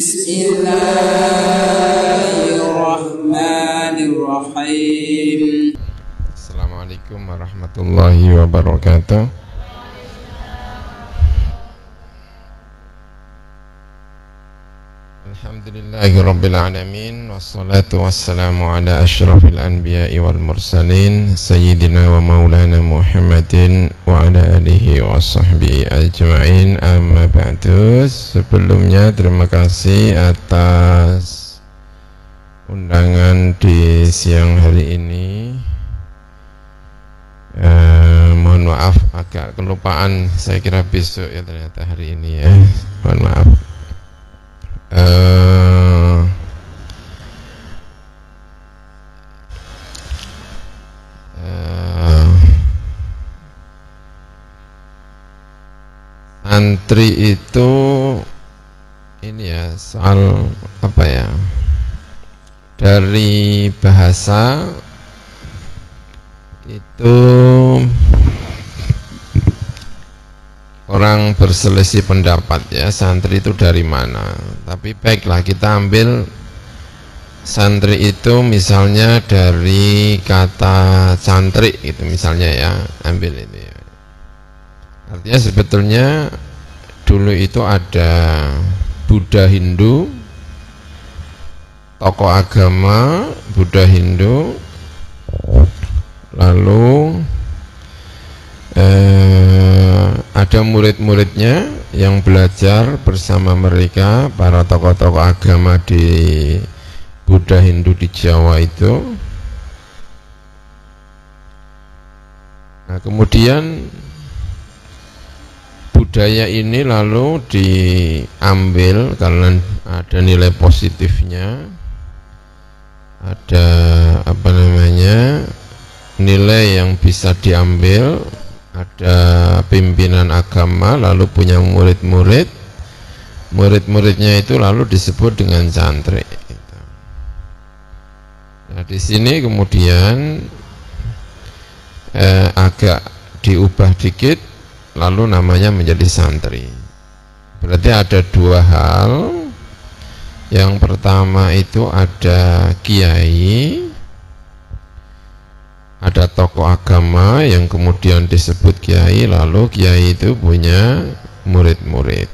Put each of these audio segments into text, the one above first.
Bismillahirrahmanirrahim. Assalamualaikum warahmatullahi wabarakatuh. Alhamdulillahirabbil alamin wassalatu wassalamu ala asyrafil anbiya'i wal mursalin sayyidina wa maulana Muhammadin wa ala alihi wa sahbihi ajma'in, amma ba'du. Sebelumnya terima kasih atas undangan di siang hari ini. Mohon maaf agak kelupaan, saya kira besok ya, ternyata hari ini ya, mohon maaf. Santri itu ini ya, soal apa ya, dari bahasa itu orang berselisih pendapat ya, santri itu dari mana. Tapi baiklah, kita ambil santri itu misalnya dari kata cantrik gitu misalnya ya, ambil ini ya. Artinya sebetulnya dulu itu ada Buddha Hindu, tokoh agama Buddha Hindu, lalu ada murid-muridnya yang belajar bersama mereka, para tokoh-tokoh agama di Buddha Hindu di Jawa itu. Nah, kemudian budaya ini lalu diambil karena ada nilai positifnya, ada apa namanya, nilai yang bisa diambil, ada pimpinan agama lalu punya murid-murid, murid-muridnya itu lalu disebut dengan santri. Nah, di sini kemudian agak diubah dikit, lalu namanya menjadi santri. Berarti ada dua hal. Yang pertama itu ada kiai, ada tokoh agama yang kemudian disebut kiai, lalu kiai itu punya murid-murid.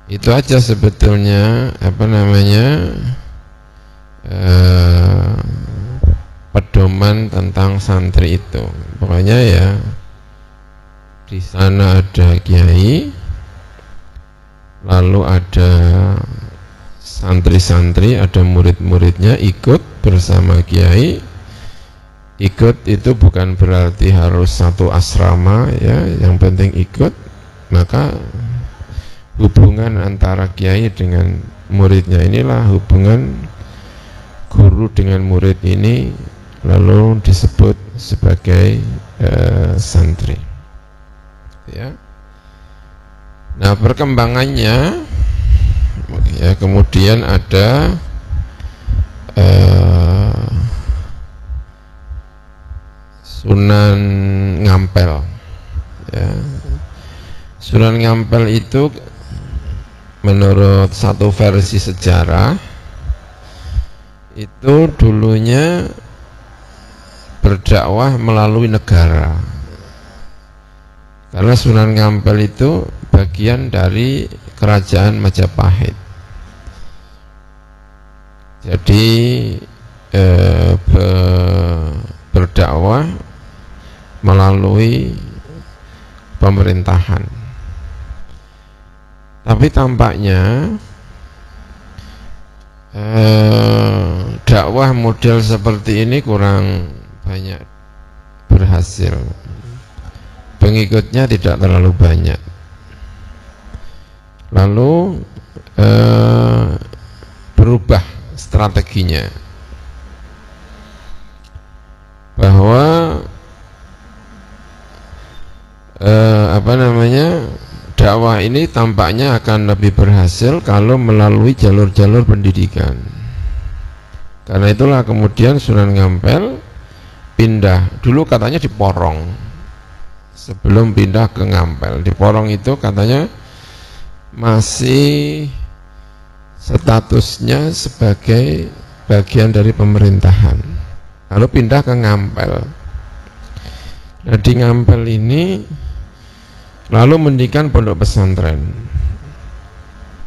Itu aja sebetulnya apa namanya, pedoman tentang santri itu. Pokoknya ya, di sana ada kiai, lalu ada santri-santri, ada murid-muridnya ikut bersama kiai. Ikut itu bukan berarti harus satu asrama ya, yang penting ikut. Maka hubungan antara kiai dengan muridnya inilah hubungan guru dengan murid ini, lalu disebut sebagai santri ya. Nah, perkembangannya ya, kemudian ada Sunan Ngampel ya. Sunan Ngampel itu menurut satu versi sejarah itu dulunya berdakwah melalui negara, karena Sunan Ngampel itu bagian dari kerajaan Majapahit. Jadi berdakwah melalui pemerintahan. Tapi tampaknya dakwah model seperti ini kurang banyak berhasil, pengikutnya tidak terlalu banyak. Lalu berubah strateginya, bahwa apa namanya, dakwah ini tampaknya akan lebih berhasil kalau melalui jalur-jalur pendidikan. Karena itulah kemudian Sunan Ngampel pindah, dulu katanya di Porong sebelum pindah ke Ngampel. Di Porong itu katanya masih statusnya sebagai bagian dari pemerintahan, lalu pindah ke Ngampel. Nah di Ngampel ini lalu mendirikan pondok pesantren.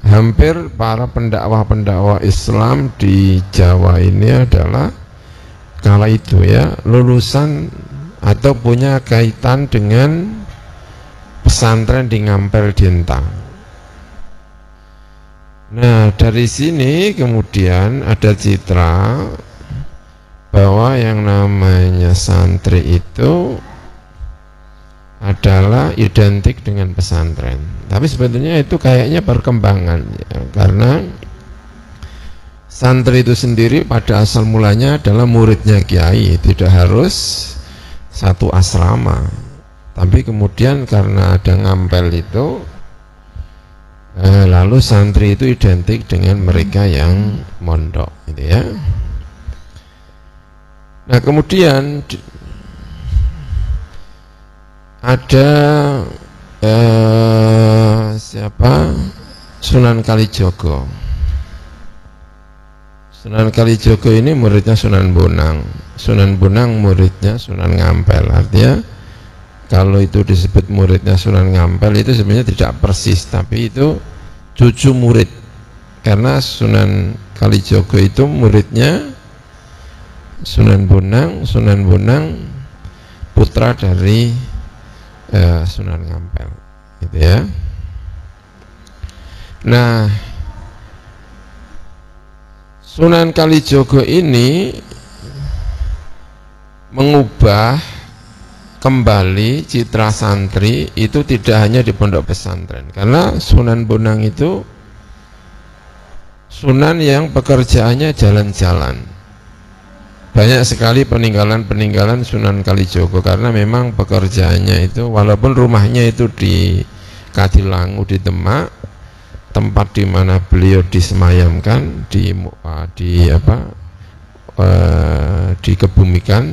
Hampir para pendakwah-pendakwah Islam di Jawa ini adalah kala itu ya lulusan atau punya kaitan dengan pesantren di Ngampel Dintang. Nah dari sini kemudian ada citra bahwa yang namanya santri itu adalah identik dengan pesantren. Tapi sebetulnya itu kayaknya perkembangan ya, karena santri itu sendiri pada asal mulanya adalah muridnya kiai, tidak harus satu asrama. Tapi kemudian karena ada Ngampel itu, lalu santri itu identik dengan mereka yang mondok, gitu ya. Nah kemudian ada siapa? Sunan Kalijogo. Sunan Kalijogo ini muridnya Sunan Bonang. Sunan Bonang muridnya Sunan Ngampel. Artinya kalau itu disebut muridnya Sunan Ngampel itu sebenarnya tidak persis, tapi itu cucu murid. Karena Sunan Kalijogo itu muridnya Sunan Bonang. Sunan Bonang putra dari Sunan Ngampel, gitu ya. Nah, Sunan Kalijogo ini mengubah kembali citra santri itu tidak hanya di pondok pesantren, karena Sunan Bonang itu sunan yang pekerjaannya jalan-jalan. Banyak sekali peninggalan-peninggalan Sunan Kalijogo karena memang pekerjaannya itu walaupun rumahnya itu di Kadilangu di Demak, tempat di mana beliau disemayamkan dikebumikan,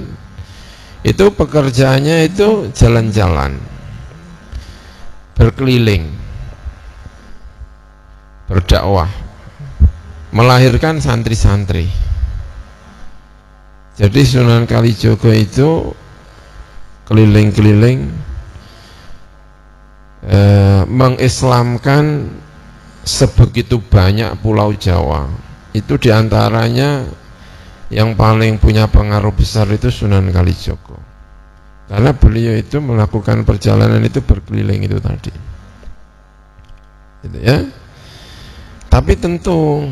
itu pekerjaannya itu jalan-jalan, berkeliling, berdakwah, melahirkan santri-santri. Jadi Sunan Kalijogo itu keliling-keliling mengislamkan sebegitu banyak pulau Jawa. Itu diantaranya yang paling punya pengaruh besar itu Sunan Kalijogo. Karena beliau itu melakukan perjalanan itu berkeliling itu tadi. Gitu ya. Tapi tentu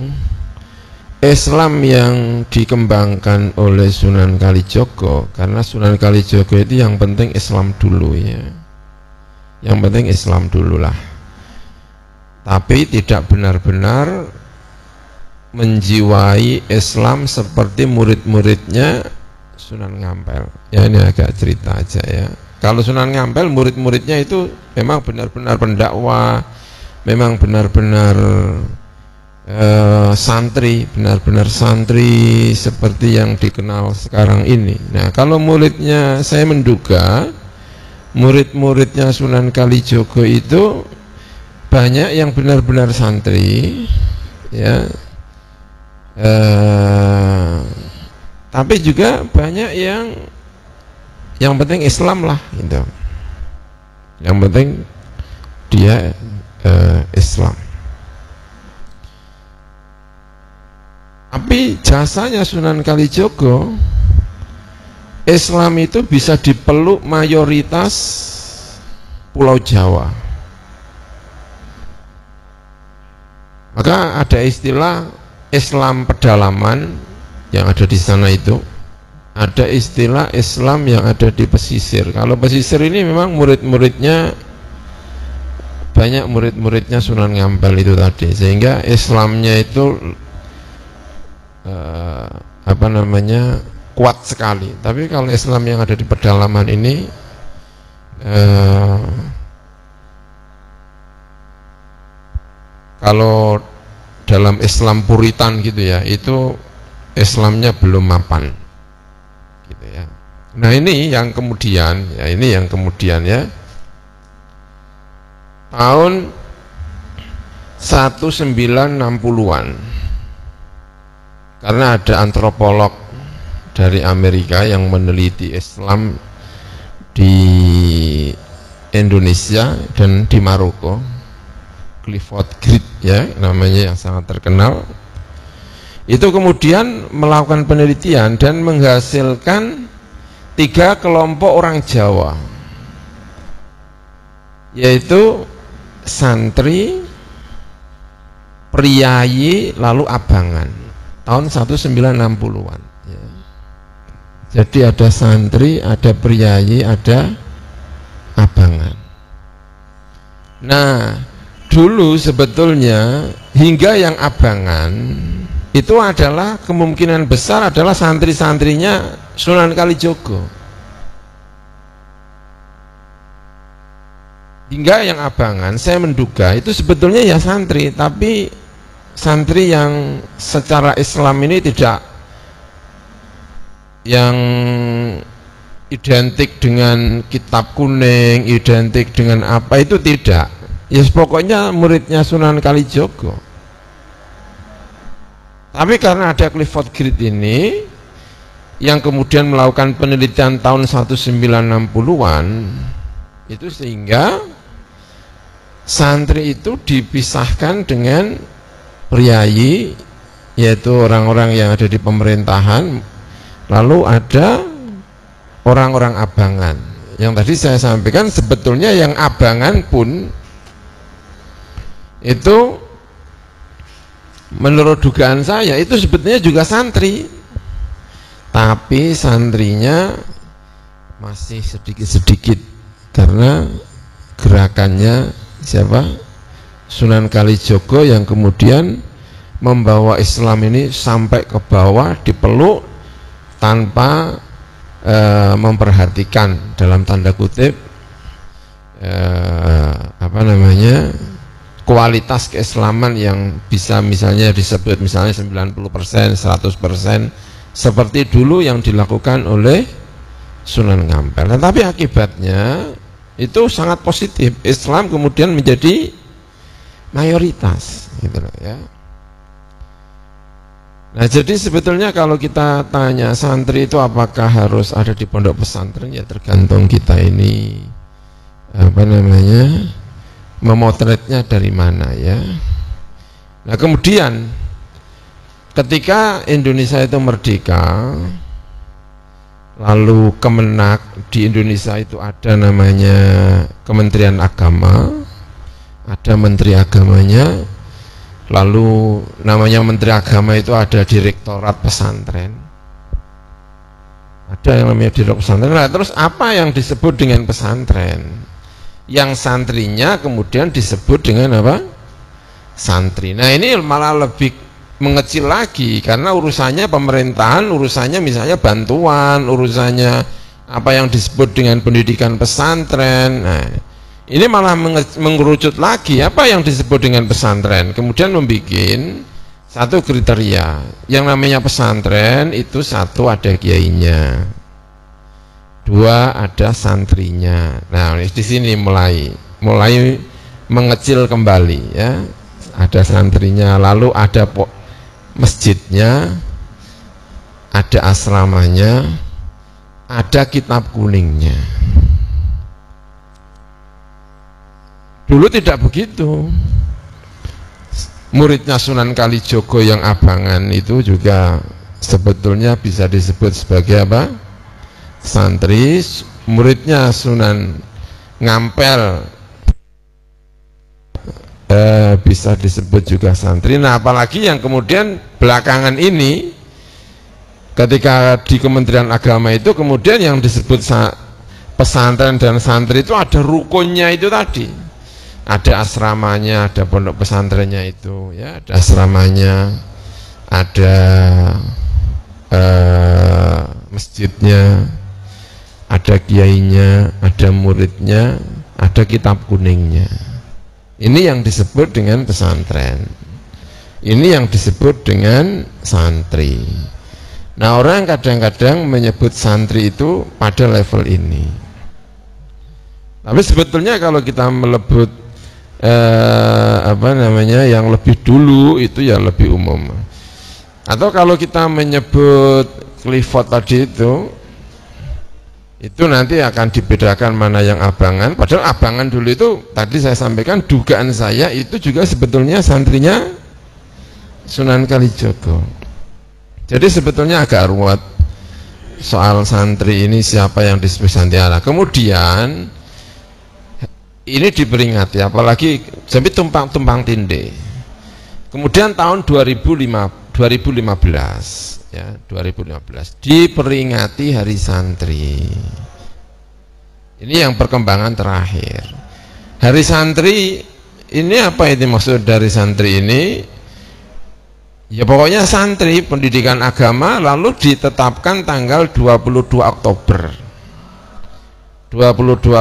Islam yang dikembangkan oleh Sunan Kalijogo, karena Sunan Kalijogo itu yang penting Islam dulu ya, yang penting Islam dulu lah, tapi tidak benar-benar menjiwai Islam seperti murid-muridnya Sunan Ngampel. Ya ini agak cerita aja ya. Kalau Sunan Ngampel murid-muridnya itu memang benar-benar pendakwah, memang benar-benar santri, benar-benar santri seperti yang dikenal sekarang ini. Nah kalau muridnya, saya menduga murid-muridnya Sunan Kalijogo itu banyak yang benar-benar santri ya, tapi juga banyak yang penting Islam lah gitu. Yang penting dia Islam. Tapi jasanya Sunan Kalijogo, Islam itu bisa dipeluk mayoritas Pulau Jawa. Maka ada istilah Islam pedalaman yang ada di sana itu, ada istilah Islam yang ada di pesisir. Kalau pesisir ini memang murid-muridnya banyak, murid-muridnya Sunan Ngampel itu tadi, sehingga Islamnya itu kuat sekali. Tapi kalau Islam yang ada di pedalaman ini kalau dalam Islam Puritan gitu ya, itu Islamnya belum mapan gitu ya. Nah ini yang kemudian ya, tahun 1960-an, karena ada antropolog dari Amerika yang meneliti Islam di Indonesia dan di Maroko, Clifford Grit ya namanya, yang sangat terkenal. Itu kemudian melakukan penelitian dan menghasilkan 3 kelompok orang Jawa, yaitu santri, priyayi, lalu abangan, tahun 1960-an ya. Jadi ada santri, ada priyayi, ada abangan. Nah, dulu sebetulnya hingga yang abangan itu adalah kemungkinan besar adalah santri-santrinya Sunan Kalijogo. Hingga yang abangan saya menduga itu sebetulnya ya santri, tapi santri yang secara Islam ini tidak yang identik dengan kitab kuning, identik dengan apa, itu tidak. Ya pokoknya muridnya Sunan Kalijogo. Tapi karena ada Clifford Grit ini yang kemudian melakukan penelitian tahun 1960-an itu, sehingga santri itu dipisahkan dengan priyayi, yaitu orang-orang yang ada di pemerintahan, lalu ada orang-orang abangan. Yang tadi saya sampaikan sebetulnya yang abangan pun itu menurut dugaan saya itu sebetulnya juga santri, tapi santrinya masih sedikit-sedikit karena gerakannya siapa? Sunan Kalijogo yang kemudian membawa Islam ini sampai ke bawah, dipeluk tanpa memperhatikan dalam tanda kutip kualitas keislaman yang bisa misalnya disebut misalnya 90%, 100% seperti dulu yang dilakukan oleh Sunan Ngampel. Tetapi akibatnya itu sangat positif, Islam kemudian menjadi mayoritas gitu loh ya. Nah, jadi sebetulnya kalau kita tanya santri itu apakah harus ada di pondok pesantren, ya tergantung kita ini memotretnya dari mana ya. Nah, kemudian ketika Indonesia itu merdeka, lalu Kemenak di Indonesia itu ada namanya Kementerian Agama, ada Menteri Agamanya, lalu namanya Menteri Agama itu ada Direktorat Pesantren, ada yang namanya Direktorat Pesantren. Nah, terus apa yang disebut dengan pesantren? Yang santrinya kemudian disebut dengan apa? Santri. Nah, ini malah lebih mengecil lagi karena urusannya pemerintahan, urusannya misalnya bantuan, urusannya apa yang disebut dengan pendidikan pesantren. Nah, ini malah mengerucut lagi apa yang disebut dengan pesantren, kemudian membuat satu kriteria yang namanya pesantren itu, satu ada kiainya, dua ada santrinya. Nah, di sini mulai mengecil kembali ya, ada santrinya, lalu ada masjidnya, ada asramanya, ada kitab kuningnya. Dulu tidak begitu. Muridnya Sunan Kalijogo yang abangan itu juga sebetulnya bisa disebut sebagai apa? Santri. Muridnya Sunan Ngampel bisa disebut juga santri. Nah, apalagi yang kemudian belakangan ini ketika di Kementerian Agama itu kemudian yang disebut pesantren dan santri itu ada rukunnya itu tadi. Ada asramanya, ada pondok pesantrennya itu ya, ada asramanya, ada masjidnya, ada kiainya, ada muridnya, ada kitab kuningnya. Ini yang disebut dengan pesantren, ini yang disebut dengan santri. Nah, orang kadang-kadang menyebut santri itu pada level ini, tapi sebetulnya kalau kita melebut apa namanya, yang lebih dulu itu ya lebih umum. Atau kalau kita menyebut Clifford tadi itu nanti akan dibedakan mana yang abangan, padahal abangan dulu itu tadi saya sampaikan, dugaan saya itu juga sebetulnya santrinya Sunan Kalijogo. Jadi sebetulnya agak ruwet soal santri ini siapa yang disebut Santiara. Kemudian ini diperingati, apalagi sampai tumpang tindih. Kemudian tahun 2015 ya, 2015 diperingati Hari Santri. Ini yang perkembangan terakhir. Hari Santri ini apa ini maksud dari santri ini? Ya pokoknya santri pendidikan agama, lalu ditetapkan tanggal 22 Oktober 1945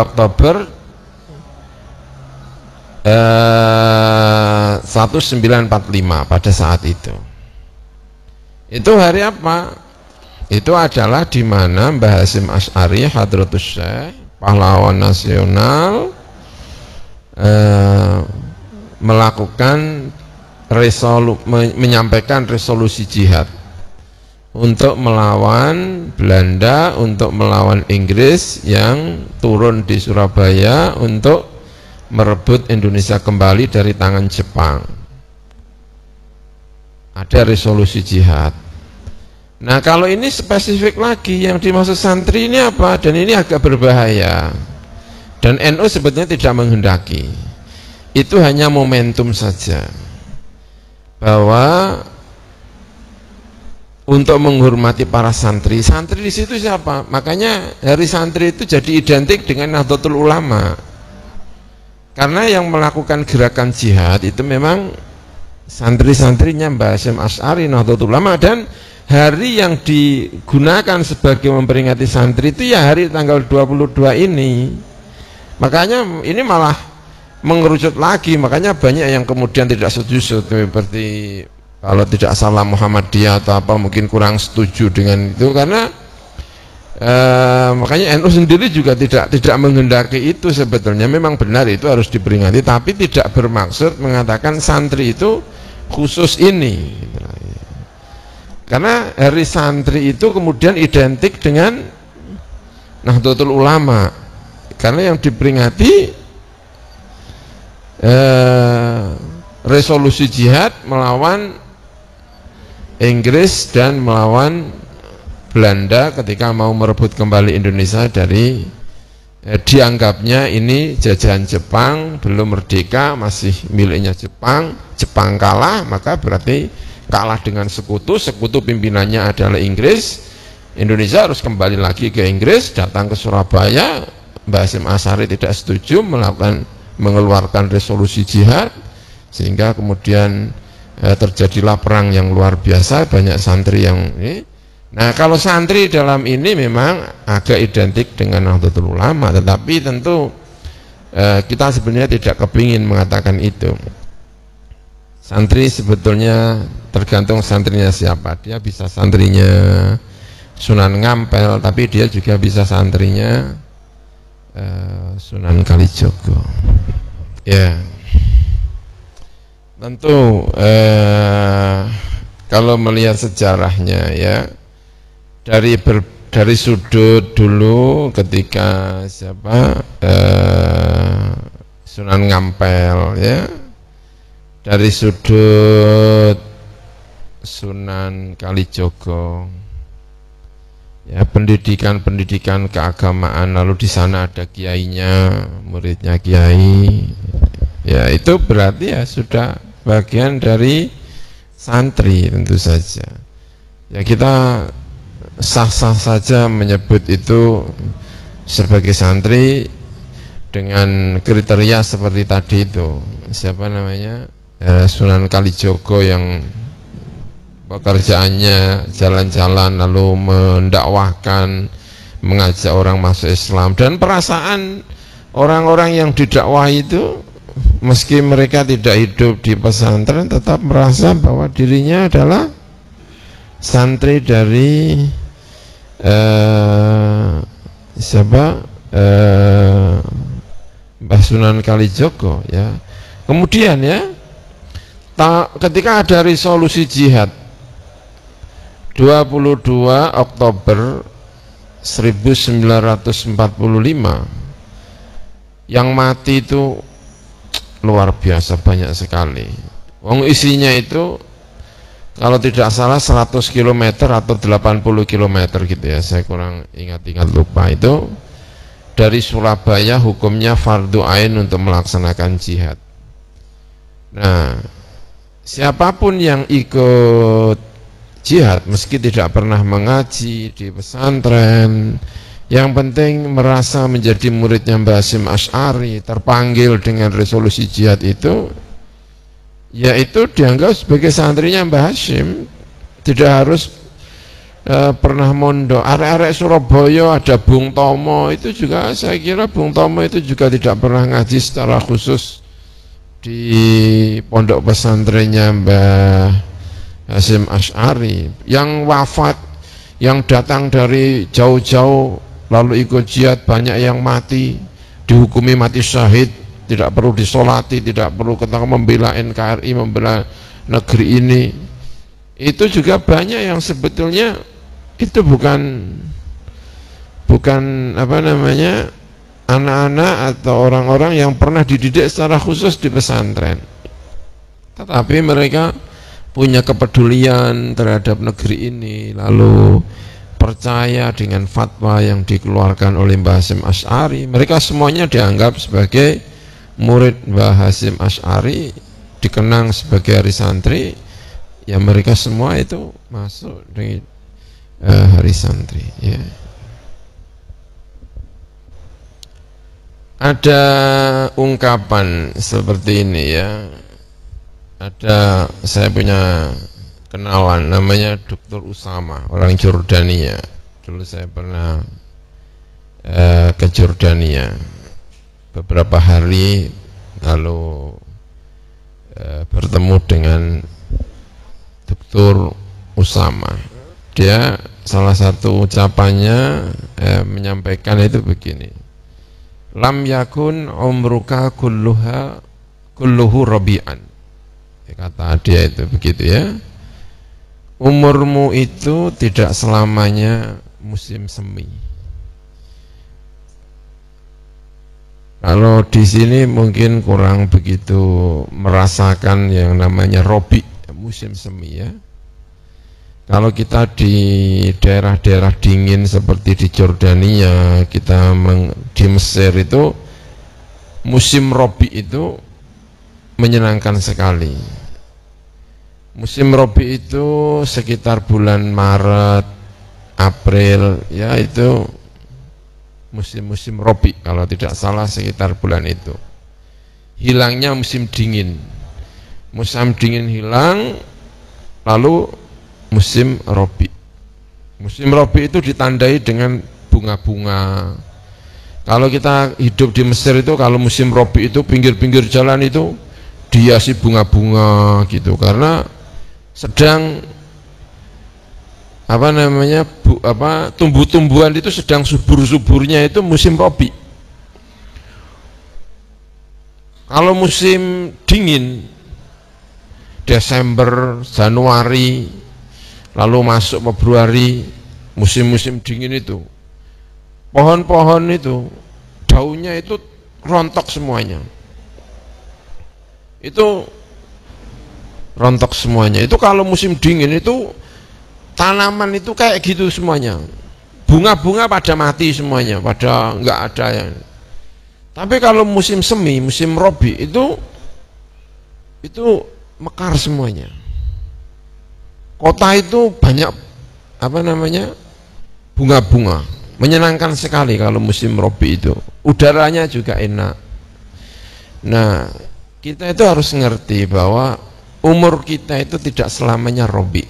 pada saat itu. Itu hari apa? Itu adalah di mana Mbah Hasyim Asy'ari Hadratus Syekh, pahlawan nasional, melakukan menyampaikan resolusi jihad untuk melawan Belanda, untuk melawan Inggris yang turun di Surabaya untuk merebut Indonesia kembali dari tangan Jepang. Ada resolusi jihad. Nah kalau ini spesifik lagi, yang dimaksud santri ini apa? Dan ini agak berbahaya, dan NU sebetulnya tidak menghendaki. Itu hanya momentum saja, bahwa untuk menghormati para santri. Santri di situ siapa? Makanya hari santri itu jadi identik dengan Nahdlatul Ulama, karena yang melakukan gerakan jihad itu memang santri-santrinya Mbah Hasyim Asy'ari Nahdlatul Ulama. Dan hari yang digunakan sebagai memperingati santri itu ya hari tanggal 22 ini. Makanya ini malah mengerucut lagi, makanya banyak yang kemudian tidak setuju, seperti kalau tidak salah Muhammadiyah atau apa mungkin kurang setuju dengan itu, karena makanya NU sendiri juga tidak menghendaki itu. Sebetulnya memang benar itu harus diperingati, tapi tidak bermaksud mengatakan santri itu khusus ini, karena hari santri itu kemudian identik dengan Nahdlatul Ulama, karena yang diperingati resolusi jihad melawan Inggris dan melawan Belanda ketika mau merebut kembali Indonesia dari dianggapnya ini jajahan Jepang, belum merdeka, masih miliknya Jepang. Jepang kalah, maka berarti kalah dengan sekutu pimpinannya adalah Inggris. Indonesia harus kembali lagi ke Inggris, datang ke Surabaya. Mbah Hasyim Asy'ari tidak setuju, mengeluarkan resolusi jihad, sehingga kemudian terjadilah perang yang luar biasa, banyak santri yang ini. Nah kalau santri dalam ini memang agak identik dengan Nahdlatul Ulama, tetapi tentu kita sebenarnya tidak kepingin mengatakan itu. Santri sebetulnya tergantung santrinya siapa. Dia bisa santrinya Sunan Ngampel, tapi dia juga bisa santrinya Sunan Kalijogo. Ya, tentu kalau melihat sejarahnya ya, dari sudut dulu ketika Sunan Ngampel ya, dari sudut Sunan Kalijogo ya, pendidikan keagamaan, lalu di sana ada kiainya, muridnya kiai, ya itu berarti ya sudah bagian dari santri. Tentu saja ya kita sah-sah saja menyebut itu sebagai santri dengan kriteria seperti tadi itu. Siapa namanya, Sunan Kalijogo yang pekerjaannya jalan-jalan lalu mendakwahkan, mengajak orang masuk Islam, dan perasaan orang-orang yang didakwah itu meski mereka tidak hidup di pesantren tetap merasa bahwa dirinya adalah santri dari Mbah Sunan Kalijogo ya. Kemudian ya, ketika ada resolusi jihad 22 Oktober 1945, yang mati itu luar biasa banyak sekali. Wong isinya itu kalau tidak salah 100 km atau 80 km gitu ya, saya kurang ingat-ingat lupa. Itu dari Surabaya hukumnya fardu ain untuk melaksanakan jihad. Nah, siapapun yang ikut jihad meski tidak pernah mengaji di pesantren, yang penting merasa menjadi muridnya Mbah Hasyim Asy'ari, terpanggil dengan resolusi jihad itu, yaitu dianggap sebagai santrinya Mbah Hasyim, tidak harus pernah mondok. Arek-arek Surabaya ada Bung Tomo, itu juga saya kira Bung Tomo itu juga tidak pernah ngaji secara khusus di pondok pesantrennya Mbah Hasyim Asy'ari. Yang wafat, yang datang dari jauh-jauh lalu ikut jihad, banyak yang mati, dihukumi mati syahid, tidak perlu disolati, tidak perlu ketemu membela NKRI, membela negeri ini. Itu juga banyak yang sebetulnya itu bukan apa namanya, anak-anak atau orang-orang yang pernah dididik secara khusus di pesantren, tetapi mereka punya kepedulian terhadap negeri ini, lalu percaya dengan fatwa yang dikeluarkan oleh Mbah Hasyim Asy'ari. Mereka semuanya dianggap sebagai murid Mbah Hasyim Asy'ari, dikenang sebagai hari santri, ya mereka semua itu masuk di hari santri ya. Ada ungkapan seperti ini ya. Ada, saya punya kenalan namanya Dr. Usama, orang Jordania. Dulu saya pernah ke Jordania beberapa hari, lalu bertemu dengan Dr. Usama. Dia salah satu ucapannya menyampaikan itu begini: lam yakun umruka kulluhu rabi'an. Kata dia itu begitu ya, umurmu itu tidak selamanya musim semi. Kalau di sini mungkin kurang begitu merasakan yang namanya robi, musim semi ya. Kalau kita di daerah-daerah dingin seperti di Jordania, kita di Mesir itu musim robi itu menyenangkan sekali. Musim robi itu sekitar bulan Maret, April ya, itu musim-musim robi kalau tidak salah, sekitar bulan itu. Hilangnya musim dingin. Musim dingin hilang, lalu musim robi. Musim robi itu ditandai dengan bunga-bunga. Kalau kita hidup di Mesir itu, kalau musim robi itu pinggir-pinggir jalan itu dihiasi bunga-bunga gitu, karena sedang apa namanya, tumbuh-tumbuhan itu sedang subur-suburnya, itu musim robi. Kalau musim dingin, Desember, Januari, lalu masuk Februari, musim-musim dingin itu, pohon-pohon itu daunnya itu rontok semuanya. Itu rontok semuanya. Itu kalau musim dingin itu tanaman itu kayak gitu semuanya. Bunga-bunga pada mati semuanya, pada enggak ada yang. Tapi kalau musim semi, musim robi itu mekar semuanya. Kota itu banyak apa namanya, bunga-bunga, menyenangkan sekali kalau musim robi itu. Udaranya juga enak. Nah, kita itu harus ngerti bahwa umur kita itu tidak selamanya robi.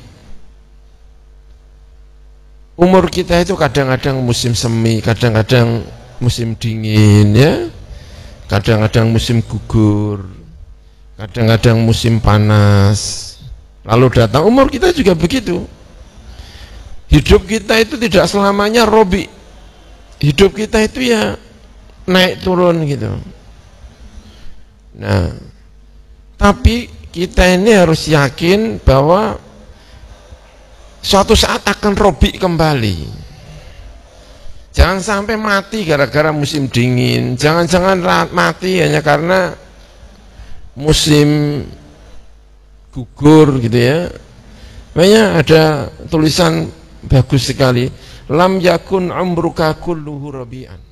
Umur kita itu kadang-kadang musim semi, kadang-kadang musim dingin ya, kadang-kadang musim gugur, kadang-kadang musim panas. Lalu datang umur kita juga begitu. Hidup kita itu tidak selamanya robi. Hidup kita itu ya naik turun gitu. Nah, Tapi kita ini harus yakin bahwa suatu saat akan robik kembali. Jangan sampai mati gara-gara musim dingin. Jangan-jangan mati hanya karena musim gugur gitu ya. Makanya ada tulisan bagus sekali. Lam yakun umruka kulluhu rabi'an.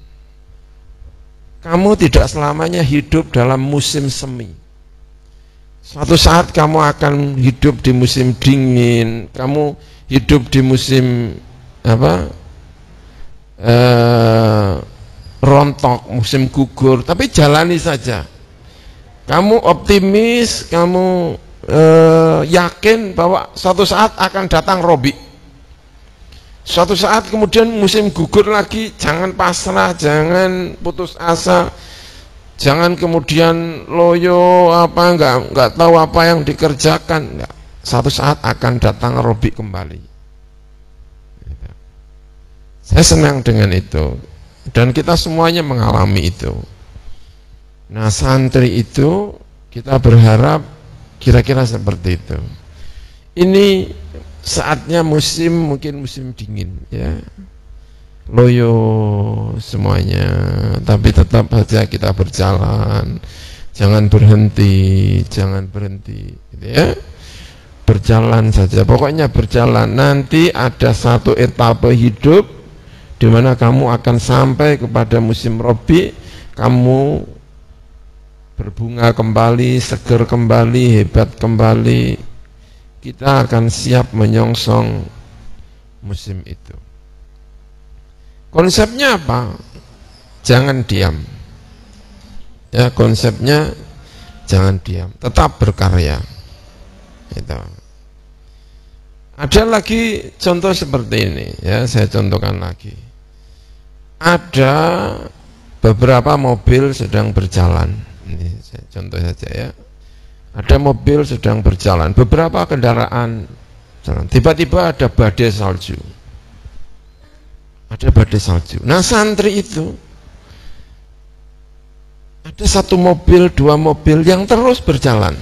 Kamu tidak selamanya hidup dalam musim semi. Suatu saat kamu akan hidup di musim dingin, kamu hidup di musim rontok, musim gugur, tapi jalani saja. Kamu optimis, kamu yakin bahwa suatu saat akan datang robik. Suatu saat kemudian musim gugur lagi, jangan pasrah, jangan putus asa. Jangan kemudian loyo enggak tahu apa yang dikerjakan. Enggak. Suatu saat akan datang robik kembali. Saya senang dengan itu dan kita semuanya mengalami itu. Nah, santri itu kita berharap kira-kira seperti itu. Ini saatnya mungkin musim dingin ya. Loyo semuanya, tapi tetap saja kita berjalan, jangan berhenti gitu ya. Berjalan saja, pokoknya berjalan. Nanti ada satu etape hidup di mana kamu akan sampai kepada musim robi, kamu berbunga kembali, seger kembali, hebat kembali. Kita akan siap menyongsong musim itu. Konsepnya apa? Jangan diam. Ya, konsepnya jangan diam, tetap berkarya. Gitu. Ada lagi contoh seperti ini, ya saya contohkan lagi. Ada beberapa mobil sedang berjalan. Ini saya contoh saja ya. Ada mobil sedang berjalan, beberapa kendaraan jalan. Tiba-tiba ada badai salju. Ada badai salju. Nah, santri itu ada satu mobil, dua mobil yang terus berjalan,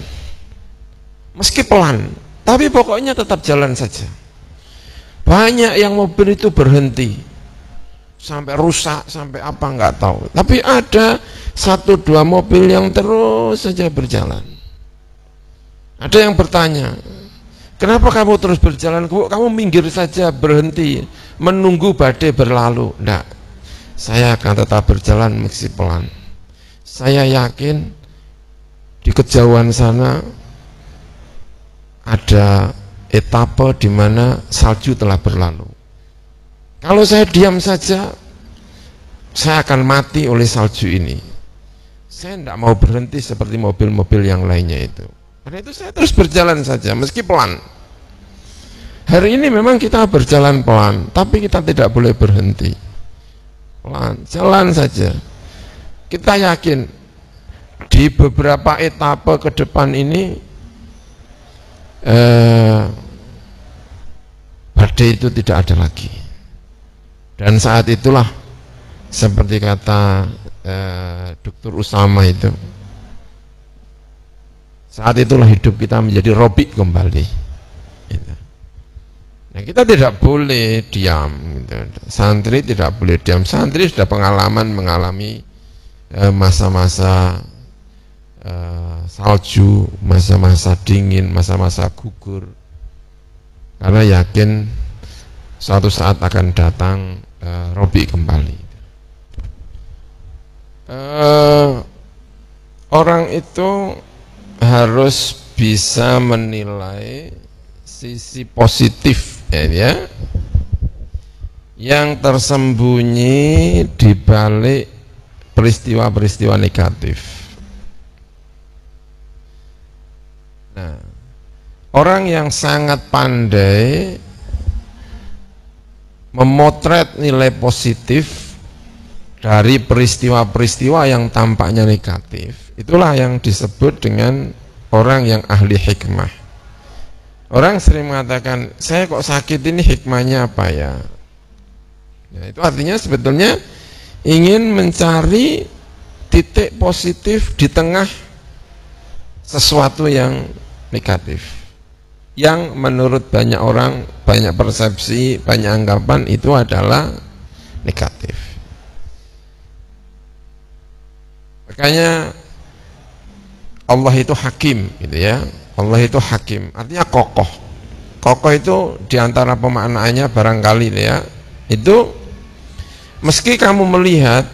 meski pelan, tapi pokoknya tetap jalan saja. Banyak yang mobil itu berhenti, sampai rusak, sampai apa nggak tahu. Tapi ada satu dua mobil yang terus saja berjalan. Ada yang bertanya, kenapa kamu terus berjalan? Kamu minggir saja, berhenti, menunggu badai berlalu. Enggak, saya akan tetap berjalan meski pelan. Saya yakin di kejauhan sana ada etape di mana salju telah berlalu. Kalau saya diam saja, saya akan mati oleh salju ini. Saya tidak mau berhenti seperti mobil-mobil yang lainnya itu. Karena itu saya terus berjalan saja meski pelan. Hari ini memang kita berjalan pelan, tapi kita tidak boleh berhenti. Pelan, jalan saja. Kita yakin di beberapa etape ke depan ini badai itu tidak ada lagi. Dan saat itulah seperti kata Dr. Usama itu, saat itulah hidup kita menjadi robik kembali. Nah, kita tidak boleh diam. Santri tidak boleh diam. Santri sudah pengalaman mengalami masa-masa salju, masa-masa dingin, masa-masa gugur. Karena yakin suatu saat akan datang robik kembali. Orang itu harus bisa menilai sisi positif ya, yang tersembunyi di balik peristiwa-peristiwa negatif. Nah, orang yang sangat pandai memotret nilai positif dari peristiwa-peristiwa yang tampaknya negatif, itulah yang disebut dengan orang yang ahli hikmah. Orang sering mengatakan, saya kok sakit ini hikmahnya apa ya? Nah, itu artinya sebetulnya ingin mencari titik positif di tengah sesuatu yang negatif, yang menurut banyak orang, banyak persepsi, banyak anggapan itu adalah negatif. Makanya Allah itu hakim, gitu ya. Allah itu hakim, artinya kokoh. Kokoh itu diantara pemaknaannya barangkali, ya, itu meski kamu melihat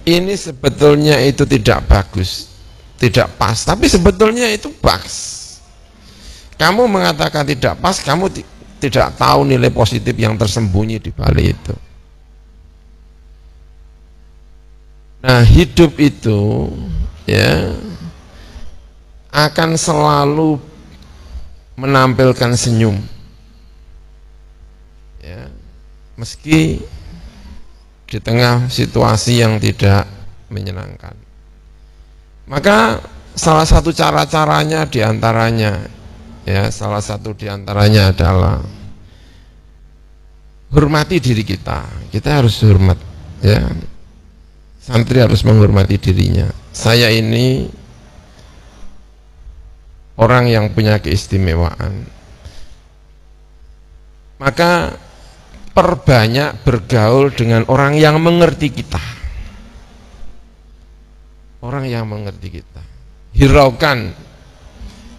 ini sebetulnya itu tidak bagus, tidak pas, tapi sebetulnya itu pas. Kamu mengatakan tidak pas, kamu tidak tahu nilai positif yang tersembunyi di balik itu. Nah, hidup itu, ya, akan selalu menampilkan senyum, ya, meski di tengah situasi yang tidak menyenangkan. Maka salah satu cara-caranya diantaranya, ya, salah satu diantaranya adalah hormati diri kita. Kita harus hormat, ya. Santri harus menghormati dirinya. Saya ini orang yang punya keistimewaan, maka perbanyak bergaul dengan orang yang mengerti kita, orang yang mengerti kita. Hiraukan,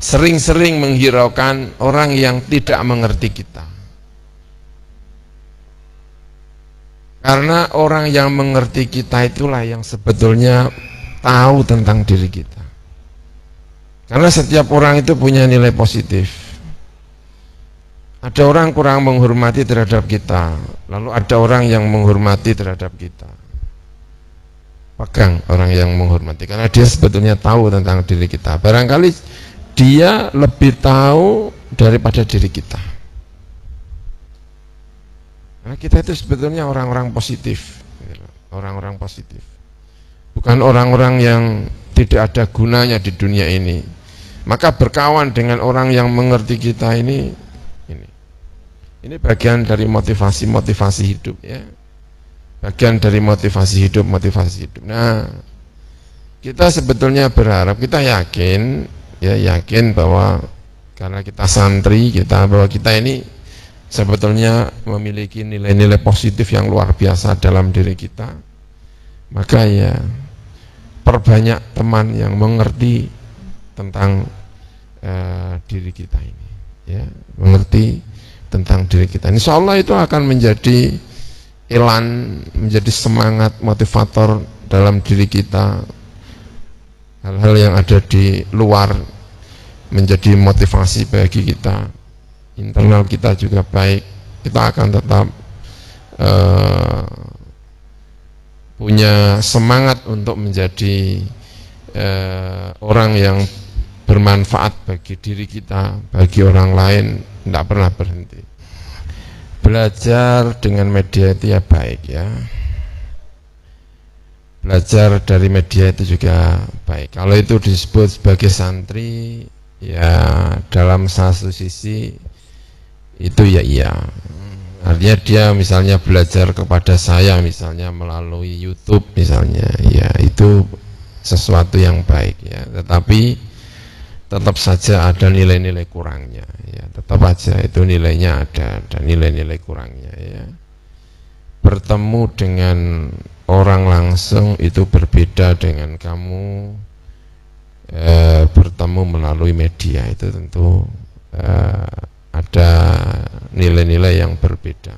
sering-sering menghiraukan orang yang tidak mengerti kita, karena orang yang mengerti kita itulah yang sebetulnya tahu tentang diri kita. Karena setiap orang itu punya nilai positif. Ada orang kurang menghormati terhadap kita, lalu ada orang yang menghormati terhadap kita. Pegang orang yang menghormati, karena dia sebetulnya tahu tentang diri kita. Barangkali dia lebih tahu daripada diri kita. Nah, kita itu sebetulnya orang-orang positif, orang-orang positif, bukan orang-orang yang tidak ada gunanya di dunia ini. Maka berkawan dengan orang yang mengerti kita ini bagian dari motivasi hidup, ya, bagian dari motivasi hidup. Nah, kita sebetulnya berharap, kita yakin, ya, yakin bahwa karena kita santri, bahwa kita ini sebetulnya memiliki nilai-nilai positif yang luar biasa dalam diri kita. Maka, ya, perbanyak teman yang mengerti tentang diri kita ini, ya, mengerti tentang diri kita. Insya Allah itu akan menjadi elan, menjadi semangat motivator dalam diri kita. Hal-hal yang ada di luar menjadi motivasi bagi kita. Internal kita juga baik, kita akan tetap punya semangat untuk menjadi orang yang bermanfaat bagi diri kita, bagi orang lain, tidak pernah berhenti. Belajar dengan media itu ya baik, ya. Belajar dari media itu juga baik. Kalau itu disebut sebagai santri, ya, dalam satu sisi itu ya iya. Artinya dia misalnya belajar kepada saya misalnya melalui YouTube misalnya, ya, itu sesuatu yang baik, ya. Tetapi tetap saja ada nilai-nilai kurangnya, ya. Tetap aja itu nilainya ada nilai-nilai kurangnya, ya. Bertemu dengan orang langsung itu berbeda dengan kamu bertemu melalui media. Itu tentu ada nilai-nilai yang berbeda.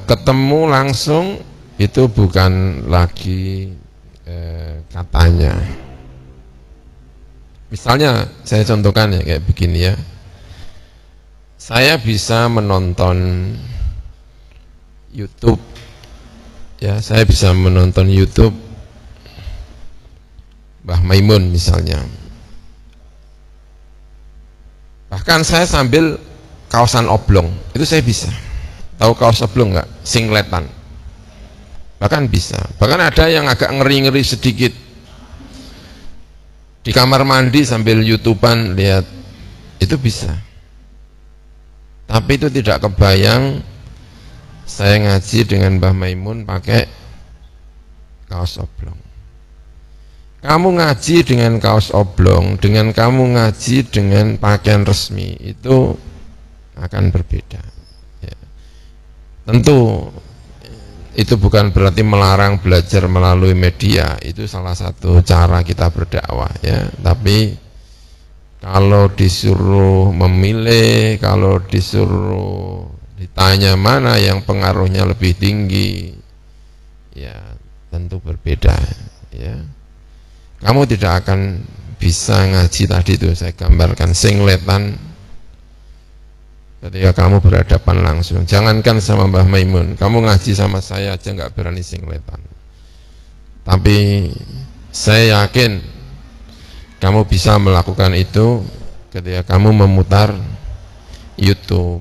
Ketemu langsung itu bukan lagi katanya. Misalnya saya contohkan, ya, kayak begini, ya. Saya bisa menonton YouTube, ya, saya bisa menonton YouTube Mbah Maimun misalnya. Bahkan saya sambil kaosan oblong, itu saya bisa. Tahu kaos oblong nggak? Singletan. Bahkan bisa. Bahkan ada yang agak ngeri-ngeri sedikit. Di kamar mandi sambil YouTubean lihat, itu bisa. Tapi itu tidak kebayang saya ngaji dengan Mbah Maimun pakai kaos oblong. kamu ngaji dengan kaos oblong, dengan kamu ngaji dengan pakaian resmi, itu akan berbeda. Ya. Tentu itu bukan berarti melarang belajar melalui media, itu salah satu cara kita berdakwah ya. Tapi kalau disuruh memilih, kalau disuruh ditanya mana yang pengaruhnya lebih tinggi, ya tentu berbeda ya. Kamu tidak akan bisa ngaji tadi itu saya gambarkan singletan ketika kamu berhadapan langsung. Jangankan sama Mbah Maimun, kamu ngaji sama saya aja nggak berani singletan. Tapi saya yakin kamu bisa melakukan itu ketika kamu memutar YouTube,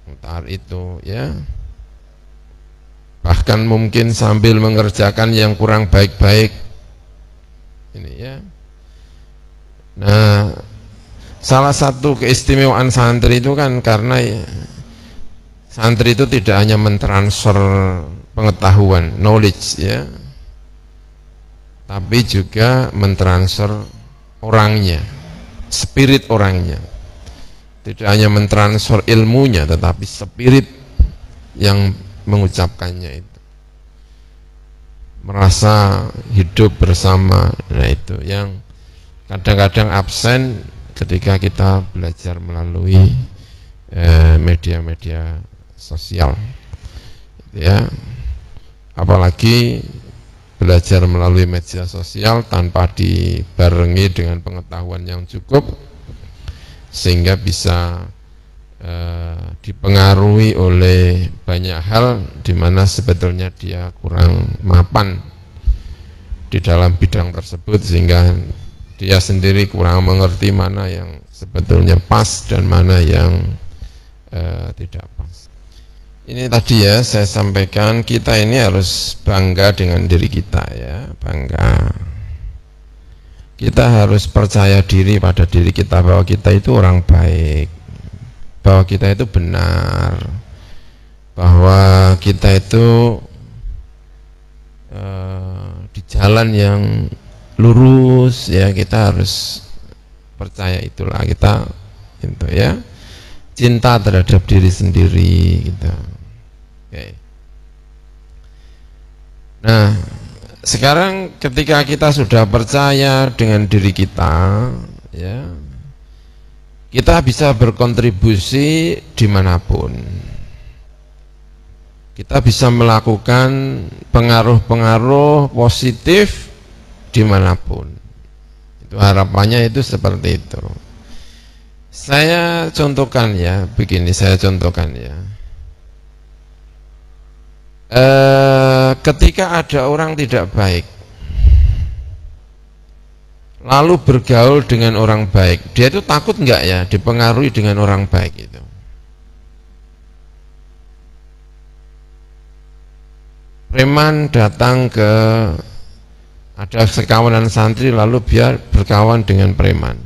memutar itu ya. Bahkan mungkin sambil mengerjakan yang kurang baik-baik ini ya. Nah, salah satu keistimewaan santri itu kan karena ya, santri itu tidak hanya mentransfer pengetahuan, knowledge ya, tapi juga mentransfer orangnya, spirit orangnya. Tidak hanya mentransfer ilmunya, tetapi spirit yang mengucapkannya itu. Merasa hidup bersama, nah itu yang kadang-kadang absen ketika kita belajar melalui media-media sosial ya, apalagi belajar melalui media sosial tanpa dibarengi dengan pengetahuan yang cukup sehingga bisa dipengaruhi oleh banyak hal di mana sebetulnya dia kurang mapan di dalam bidang tersebut sehingga dia sendiri kurang mengerti mana yang sebetulnya pas dan mana yang tidak pas. Ini tadi ya saya sampaikan, kita ini harus bangga dengan diri kita ya, bangga. Kita harus percaya diri pada diri kita bahwa kita itu orang baik, bahwa kita itu benar, bahwa kita itu di jalan yang lurus ya. Kita harus percaya itulah kita itu ya, cinta terhadap diri sendiri gitu. Okay. Nah sekarang ketika kita sudah percaya dengan diri kita ya, kita bisa berkontribusi dimanapun, kita bisa melakukan pengaruh-pengaruh positif dimanapun. Itu harapannya itu seperti itu. Saya contohkan ya, begini saya contohkan ya. Ketika ada orang tidak baik lalu bergaul dengan orang baik, dia itu takut enggak ya dipengaruhi dengan orang baik itu? Preman datang ke, ada sekawanan santri lalu biar berkawan dengan preman.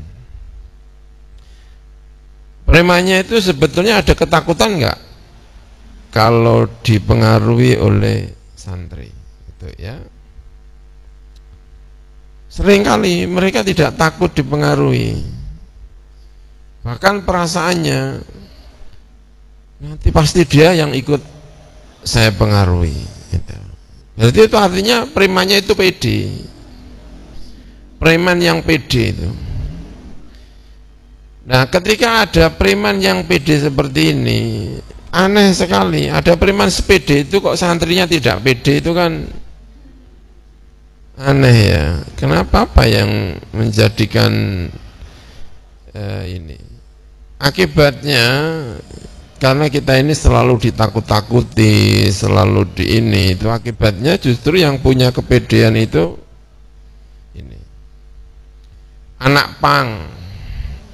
Premannya itu sebetulnya ada ketakutan enggak kalau dipengaruhi oleh santri itu ya? Seringkali mereka tidak takut dipengaruhi, bahkan perasaannya nanti pasti dia yang ikut saya pengaruhi gitu. Berarti itu artinya premannya itu pede, preman yang pede itu. Nah ketika ada preman yang pede seperti ini, aneh sekali. Ada preman sepede itu kok santrinya tidak pede, itu kan aneh ya. Kenapa? Apa yang menjadikan ini? Akibatnya karena kita ini selalu ditakut-takuti, selalu di ini, itu akibatnya justru yang punya kepedean itu ini anak pang.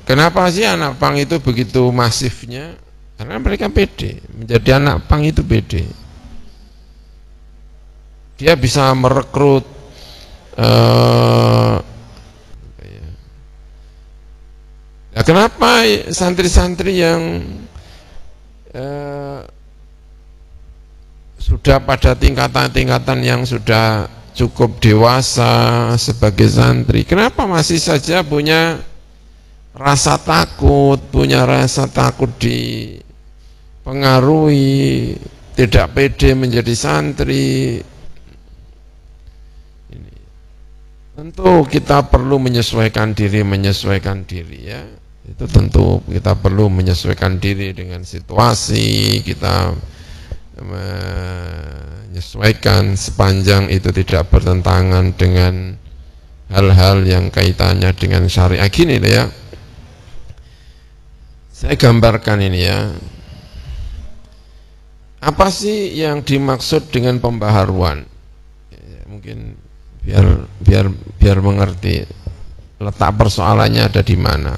Kenapa sih anak pang itu begitu masifnya? Karena mereka pede. Menjadi anak pang itu pede. Dia bisa merekrut ya kenapa santri-santri yang sudah pada tingkatan-tingkatan yang sudah cukup dewasa sebagai santri, kenapa masih saja punya rasa takut, dipengaruhi, tidak pede menjadi santri? Ini. Tentu kita perlu menyesuaikan diri ya. Itu tentu kita perlu menyesuaikan diri dengan situasi, kita menyesuaikan sepanjang itu tidak bertentangan dengan hal-hal yang kaitannya dengan syariah. Gini ya, saya gambarkan ini ya, apa sih yang dimaksud dengan pembaharuan? Ya, mungkin biar mengerti letak persoalannya ada di mana.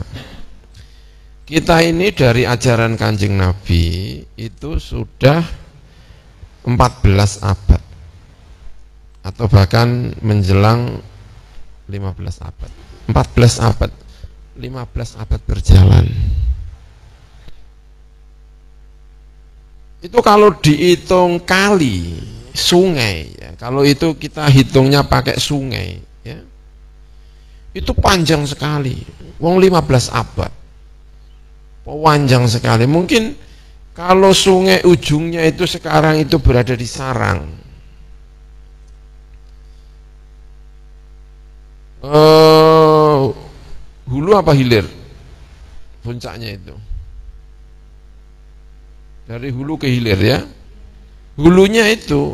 Kita ini dari ajaran Kanjeng Nabi itu sudah 14 abad atau bahkan menjelang 15 abad, 14 abad, 15 abad berjalan. Itu kalau dihitung kali sungai ya, kalau itu kita hitungnya pakai sungai ya, itu panjang sekali. Wong 15 abad panjang sekali. Mungkin kalau sungai ujungnya itu sekarang itu berada di sarang, hulu apa hilir puncaknya itu, dari hulu ke hilir ya. Hulunya itu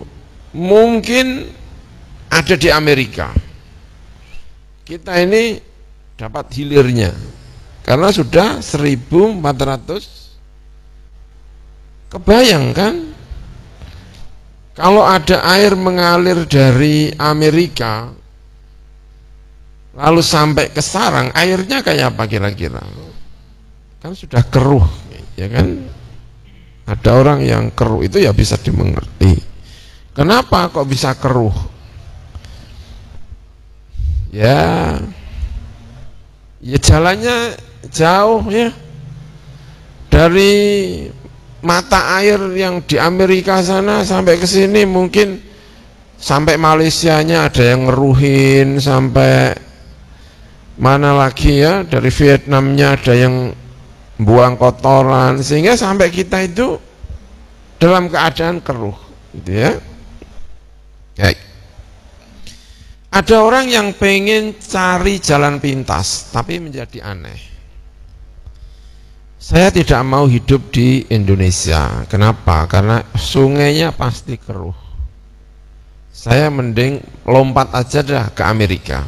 mungkin ada di Amerika, kita ini dapat hilirnya karena sudah 1400. Kebayang kan kalau ada air mengalir dari Amerika lalu sampai ke sarang, airnya kayak apa kira-kira? Kan sudah keruh ya kan. Ada orang yang keruh itu ya bisa dimengerti. Kenapa kok bisa keruh? Ya jalannya jauh ya, dari mata air yang di Amerika sana sampai ke sini, mungkin sampai Malaysianya ada yang ngeruhin, sampai mana lagi ya, dari Vietnamnya ada yang buang kotoran, sehingga sampai kita itu dalam keadaan keruh gitu ya. Baik. Ada orang yang pengen cari jalan pintas tapi menjadi aneh. Saya tidak mau hidup di Indonesia. Kenapa? Karena sungainya pasti keruh. Saya mending lompat aja dah ke Amerika.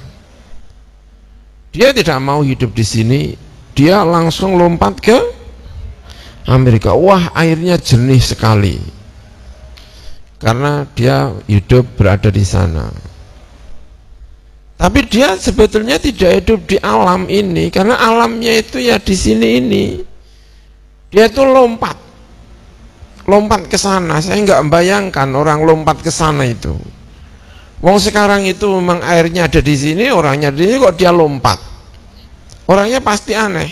Dia tidak mau hidup di sini, dia langsung lompat ke Amerika. Wah, airnya jernih sekali. Karena dia hidup berada di sana. Tapi dia sebetulnya tidak hidup di alam ini, karena alamnya itu ya di sini ini. Dia itu lompat ke sana. Saya nggak membayangkan orang lompat ke sana itu. Wong sekarang itu memang airnya ada di sini, orangnya di sini, kok dia lompat? Orangnya pasti aneh.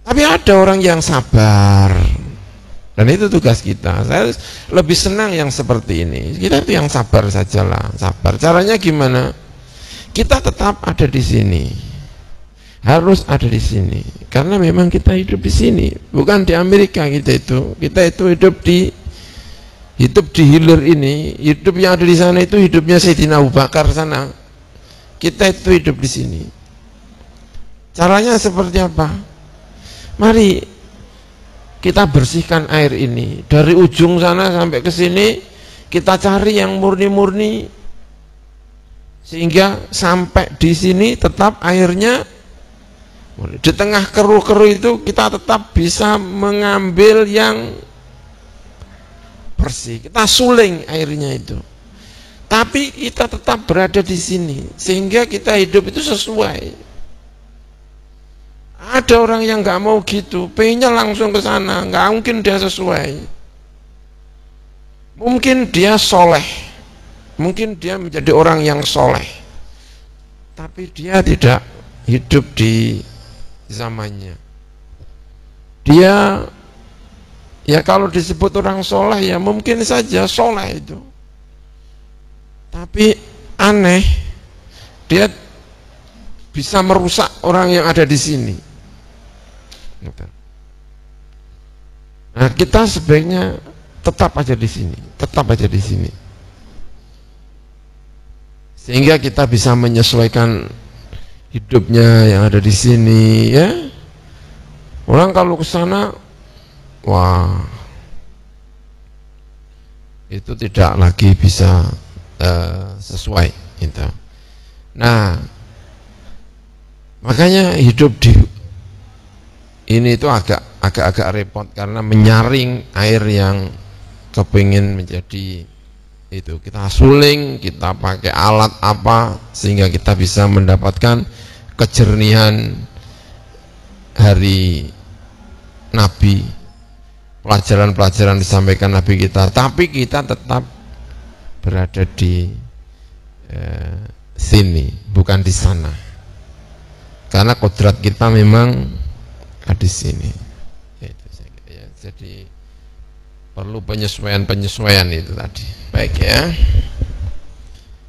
Tapi ada orang yang sabar, dan itu tugas kita. Saya lebih senang yang seperti ini. Kita itu yang sabar sajalah, sabar. Caranya gimana? Kita tetap ada di sini. Harus ada di sini karena memang kita hidup di sini, bukan di Amerika. Kita itu hidup di hilir ini. Hidup yang ada di sana itu hidupnya Sayyidina Abu Bakar sana. Kita itu hidup di sini. Caranya seperti apa? Mari kita bersihkan air ini dari ujung sana sampai ke sini. Kita cari yang murni-murni sehingga sampai di sini tetap airnya di tengah keruh-keruh itu kita tetap bisa mengambil yang bersih. Kita suling airnya itu. Tapi kita tetap berada di sini sehingga kita hidup itu sesuai. Ada orang yang nggak mau gitu, pengennya langsung ke sana, nggak mungkin dia sesuai. Mungkin dia soleh, mungkin dia menjadi orang yang soleh, tapi dia tidak hidup di zamannya. Dia Ya kalau disebut orang soleh ya mungkin saja soleh itu, tapi aneh, dia bisa merusak orang yang ada di sini. Nah, kita sebaiknya tetap aja di sini, tetap aja di sini, sehingga kita bisa menyesuaikan hidupnya yang ada di sini, ya. Orang kalau ke sana, wah, itu tidak lagi bisa sesuai gitu. Nah, makanya hidup di ini itu agak repot karena menyaring air yang kepingin menjadi itu, kita suling, kita pakai alat apa sehingga kita bisa mendapatkan kejernihan hari Nabi, pelajaran-pelajaran disampaikan Nabi kita, tapi kita tetap berada di sini, bukan di sana, karena kodrat kita memang di sini. Ya, jadi perlu penyesuaian itu tadi. Baik ya,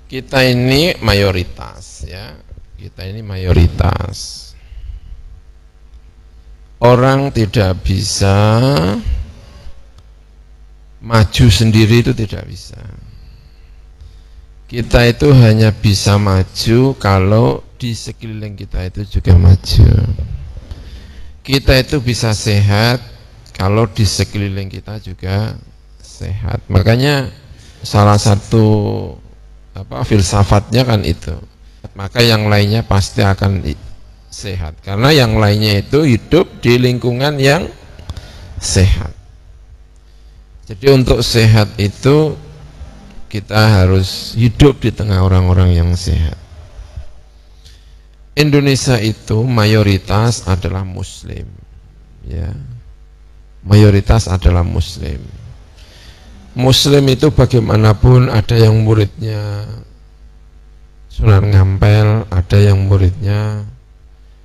kita ini mayoritas ya, kita ini mayoritas. Orang tidak bisa maju sendiri, itu tidak bisa. Kita itu hanya bisa maju kalau di sekeliling kita itu juga maju. Kita itu bisa sehat kalau di sekeliling kita juga sehat. Makanya salah satu filsafatnya kan itu. Maka yang lainnya pasti akan sehat, karena yang lainnya itu hidup di lingkungan yang sehat. Jadi untuk sehat itu kita harus hidup di tengah orang-orang yang sehat. Indonesia itu mayoritas adalah Muslim, ya. Mayoritas adalah Muslim. Muslim itu bagaimanapun ada yang muridnya Sunan Ngampel, ada yang muridnya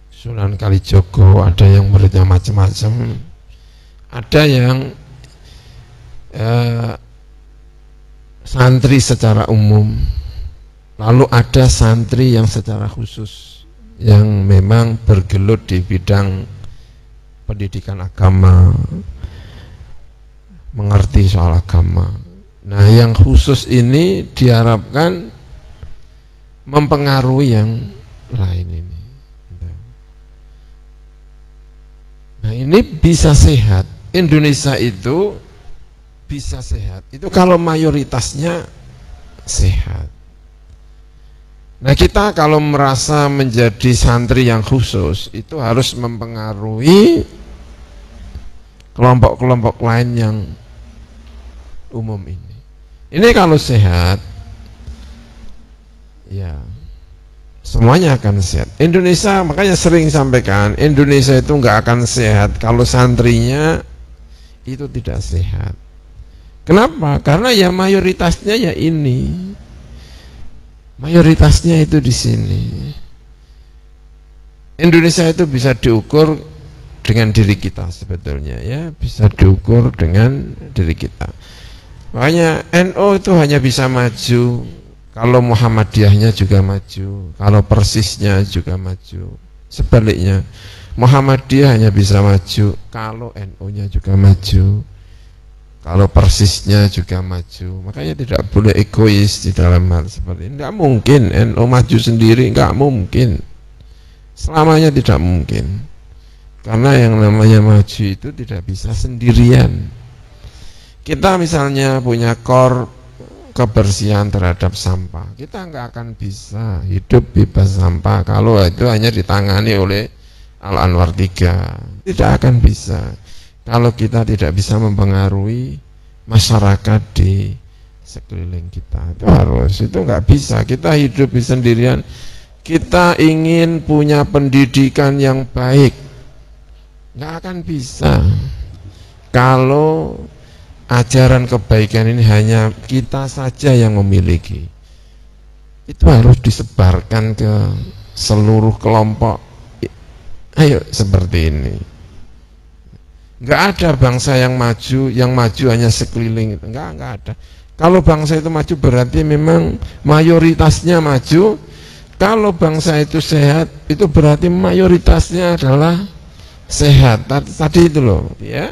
Sunan Kalijogo, ada yang muridnya macam-macam, ada yang santri secara umum, lalu ada santri yang secara khusus yang memang bergelut di bidang pendidikan agama, mengerti soal agama. Nah, yang khusus ini diharapkan mempengaruhi yang lain ini. Nah, ini bisa sehat. Indonesia itu bisa sehat itu kalau mayoritasnya sehat. Nah, kita kalau merasa menjadi santri yang khusus itu harus mempengaruhi kelompok-kelompok lain yang umum ini. Ini kalau sehat, ya semuanya akan sehat. Indonesia, makanya sering sampaikan, Indonesia itu nggak akan sehat kalau santrinya itu tidak sehat. Kenapa? Karena ya mayoritasnya ya ini, mayoritasnya itu di sini. Indonesia itu bisa diukur dengan diri kita sebetulnya, ya, bisa diukur dengan diri kita. Makanya NU itu hanya bisa maju kalau Muhammadiyahnya juga maju, kalau Persisnya juga maju. Sebaliknya, Muhammadiyah hanya bisa maju kalau NU-nya juga maju, kalau Persisnya juga maju. Makanya tidak boleh egois di dalam hal seperti ini. Tidak mungkin NU maju sendiri, nggak mungkin. Selamanya tidak mungkin. Karena yang namanya maju itu tidak bisa sendirian. Kita misalnya punya kor kebersihan terhadap sampah, kita nggak akan bisa hidup bebas sampah kalau itu hanya ditangani oleh Al Anwar 3. Tidak akan bisa kalau kita tidak bisa mempengaruhi masyarakat di sekeliling kita. Itu nggak bisa. Kita hidup di sendirian. Kita ingin punya pendidikan yang baik, nggak akan bisa kalau ajaran kebaikan ini hanya kita saja yang memiliki. Itu harus disebarkan ke seluruh kelompok. Ayo seperti ini. Nggak ada bangsa yang maju hanya sekeliling itu, nggak ada. Kalau bangsa itu maju berarti memang mayoritasnya maju. Kalau bangsa itu sehat, itu berarti mayoritasnya adalah sehat. Tadi itu loh, ya.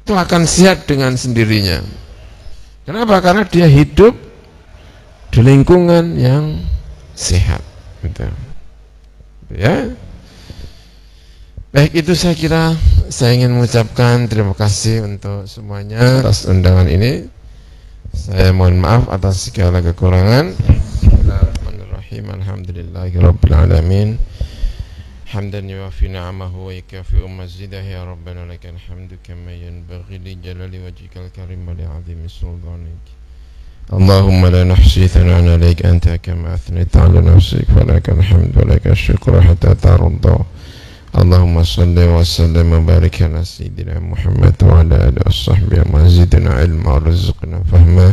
Itu akan sehat dengan sendirinya. Kenapa? Karena dia hidup di lingkungan yang sehat. Gitu. Ya. Baik, itu saya kira saya ingin mengucapkan terima kasih untuk semuanya atas undangan ini. Saya mohon maaf atas segala kekurangan. Bismillahirrahmanirrahim. Alhamdulillahirabbil alamin. Hamdan yuwafi ni'amahu wa yukafi'u mazidah ya rabbana lakal hamdu kama yanbaghi li jalali wajhikal karim wa li 'azimi sultanik. Allahumma la nahsi thana'an 'alaika anta kama athnayta 'ala nafsik falakal hamdu wa lakal syukru hatta tarda. Allahumma salli wa sallim wa barik ala sayyidina Muhammad wa ala alihi washabbihi wa zidna ilma warzuqna fahma.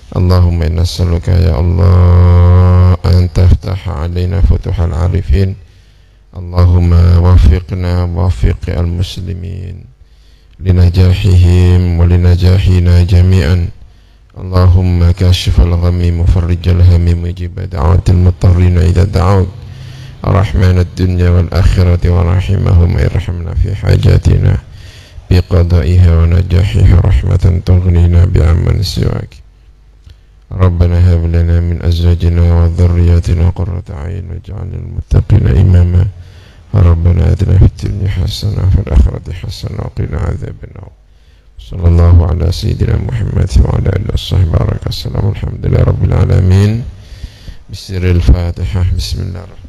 Allahumma inna nas'aluka ya Allah an taftaha alaina futuhal arifin. Allahumma waffiqna waffiq al-muslimin linajahihim wa linajahina jami'an. Allahumma kashif al-ghammi mufarrij al-hammi mujib da'watil mutarrin idza da'awt. رحمن الدنيا والآخرة ورحمهما يرحمنا في حاجاتنا بقضائها ونجاحها رحمة تغنينا بعمل سواك. ربنا هب لنا من أزواجنا وذرياتنا قرة أعين واجعلنا للمتقين إماما. ربنا آتنا في الدنيا حسنة وفي الآخرة حسنة وقنا عذاب النار. صلى الله على سيدنا محمد وعلى آله وصحبه وبارك وسلم. الحمد لله رب العالمين. بسر الفاتحة. بسم الله الرحمن الرحيم.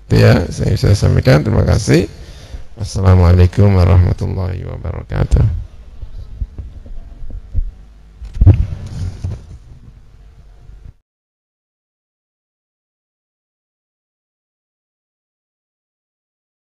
Ya, saya sampaikan terima kasih. Assalamualaikum warahmatullahi wabarakatuh.